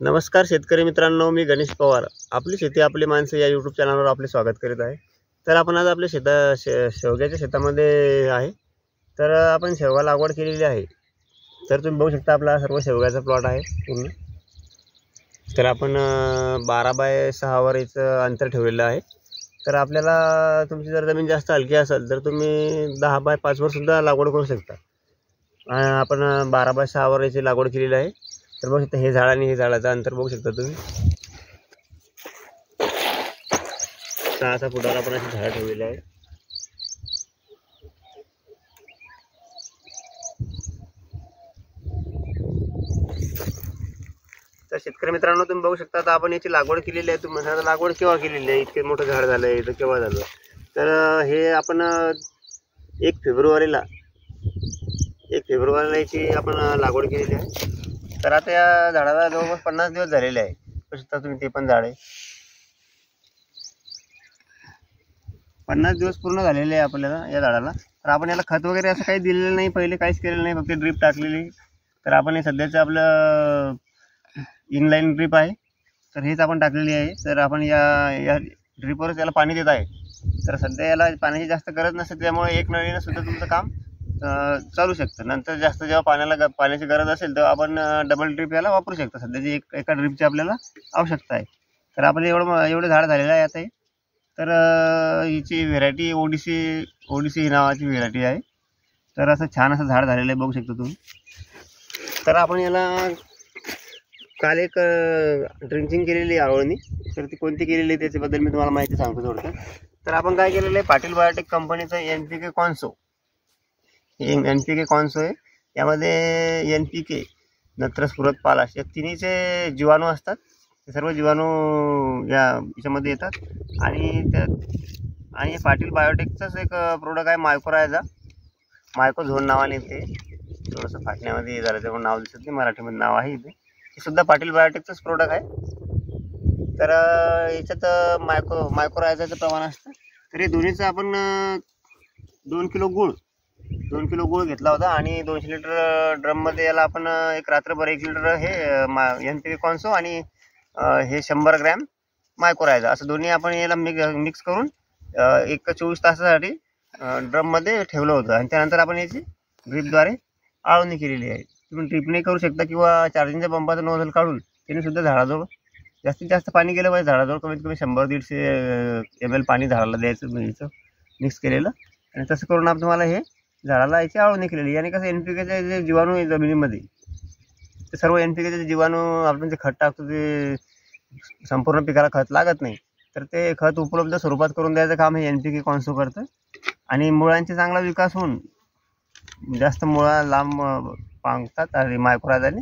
नमस्कार शेतकरी मित्रांनो, मी गणेश पवार. आपली शेती आपली माणसं या यूट्यूब चॅनलवर आपले स्वागत करीत आहे. तर आपण आज आपल्या शेवग्याच्या शेतामध्ये आहे. तर आपण शेवगा लागवड केलेली आहे. तर तुम्ही बघू शकता आपला सर्व शेवग्याचा प्लॉट आहे पूर्ण. तर आपण 12 बाय 6 वर याचं अंतर ठेवलेलं आहे. तर आपल्याला तुमची जर जमीन जास्त हलकी असेल तर तुम्ही 10 बाय 5 वर सुद्धा लागवड करू शकता. आपण 12 बाय 6 वर याची लागवड केलेली आहे. तर बघू शकता हे झाड आणि हे झाडाचं अंतर बघू शकता तुम्ही. 6 फुटावर आपण अशी झाडं ठेवलेली आहे. तर शेतकरी मित्रांनो, तुम्ही बघू शकता आता आपण याची लागवड केलेली आहे. तुम्ही म्हणता लागवड केव्हा केलेली आहे, इतके मोठं झाड झालं आहे तर केव्हा झालं. तर हे आपण 1 फेब्रुवारीला याची आपण लागवड केलेली आहे. तर आता या झाडाला जवळपास 50 दिवस झालेले आहे. बघू शकता तुम्ही, ते पण झाड आहे. 50 दिवस पूर्ण झालेले आहे आपल्याला या झाडाला. तर आपण याला खत वगैरे असं काही दिलेलं नाही, पहिले काहीच केलेलं नाही, फक्त ड्रीप टाकलेली. तर आपण हे सध्याचं आपलं इनलाईन ड्रीप आहे, तर हेच आपण टाकलेली आहे. तर आपण या ड्रीपवरच याला पाणी देत आहे. तर सध्या याला पाण्याची जास्त गरज नसते, त्यामुळे एक नळीनं सुद्धा तुमचं काम चालू शकतं. नंतर जास्त जेव्हा पाण्याची गरज असेल तेव्हा आपण डबल ड्रीप याला वापरू शकतो. सध्याची एका ड्रीपची आपल्याला आवश्यकता आहे. तर आपलं एवढं झाड झालेलं आहे आता हे. तर हिची व्हेरायटी ओडीसी नावाची व्हेरायटी आहे. तर असं छान असं झाड झालेलं आहे, बघू शकता तुम्ही. तर आपण याला काल एक ड्रिंचिंग केलेली आहे आवळणी. तर ती कोणती केलेली आहे त्याच्याबद्दल मी तुम्हाला माहिती सांगतो थोडक्यात. तर आपण काय केलेलं आहे, पाटील बायोटेक कंपनीचं NPK कॉन्सो आहे. यामध्ये NPK, नत्रस, पुरत, पालाश या तिन्हीचे जीवाणू असतात. ते सर्व जीवाणू याच्यामध्ये येतात. आणि पाटील बायोटेकचंच एक प्रोडक्ट आहे मायकोझोन नावाने. ते थोडंसं फाटण्यामध्ये झालं त्यामुळे नाव दिसत नाही, मराठीमध्ये नाव आहे इथे. हे सुद्धा पाटील बायोटेकचंच प्रोडक्ट आहे. तर याच्यात मायक्रोरायझाचं प्रमाण असतं. तर हे दोन्हीचं आपण 2 किलो गूळ घेतला होता आणि 200 लिटर ड्रममध्ये याला आपण एक रात्रभर 1 लिटर हे NPK कॉन्सो आणि हे 100 ग्रॅम मायक्रोरायझा असं दोन्ही आपण याला मिक्स करून 24 तासासाठी ड्रममध्ये ठेवलं होतं. आणि त्यानंतर आपण याची ड्रीपद्वारे आळवणी केलेली आहे. तुम्ही ड्रीपने करू शकता किंवा चार्जिंगच्या पंपाचं नोझल काढून त्याने सुद्धा झाडाजवळ जास्तीत जास्त पाणी गेलं पाहिजे. झाडाजवळ कमीत कमी 100-150 ml पाणी झाडाला द्यायचं याचं मिक्स केलेलं. आणि तसं करून आपण तुम्हाला हे झाडाला याची आळवणी केलेली. आणि कसं NPKचे जे जीवाणू आहे जमिनीमध्ये, ते सर्व NPKचे जीवाणू आपण जे खत टाकतो ते संपूर्ण पिकाला खत लागत नाही. तर ते खत उपलब्ध स्वरूपात करून द्यायचं काम हे NPK कॉन्सो करतं. आणि मुळांचा चांगला विकास होऊन जास्त मुळा लांब पांगतात आणि मायक्रोरायझाने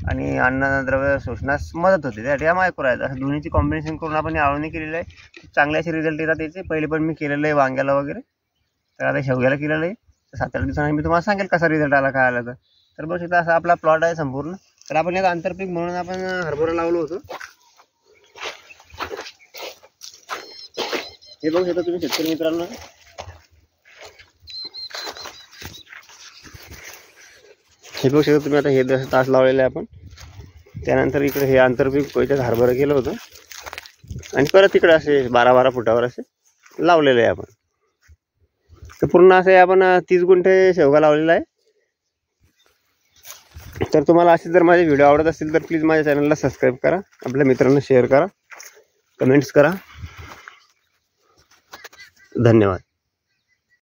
आणि अन्नद्रव्य शोषणास मदत होते. त्यासाठी हा मायक्रोरायझा असं दोन्हीची कॉम्बिनेशन करून आपण आळवणी केलेली आहे. चांगले असे रिझल्ट येतात याचे. पहिले पण मी केलेलं आहे वांग्याला वगैरे, तर आता शेवग्याला केलेलं आहे. 7-8 दिवसांनी मी तुम्हाला सांगेल कसा रिझल्ट आला, काय आला. तर बघू शकता असा आपला प्लॉट आहे संपूर्ण. तर आपण यात आंतरपीक म्हणून आपण हरभरा लावलो होतो. हे बघू शकता तुम्ही शेतकरी मित्रांनो. हे बघू शकता तुम्ही, आता हे 10 तास लावलेले आहे आपण. त्यानंतर इकडे हे आंतरपीक याच्यात हरभरा केलं होतं आणि परत इकडे असे 12-12 फुटावर असे लावलेले आहे आपण. तर पूर्ण असे आपण 30 गुंठे शेवगा लावलेला आहे. तर तुम्हाला असे जर माझे व्हिडिओ आवडत असतील तर प्लीज माझ्या चॅनलला सबस्क्राईब करा, आपल्या मित्रांना शेअर करा, कमेंट्स करा. धन्यवाद.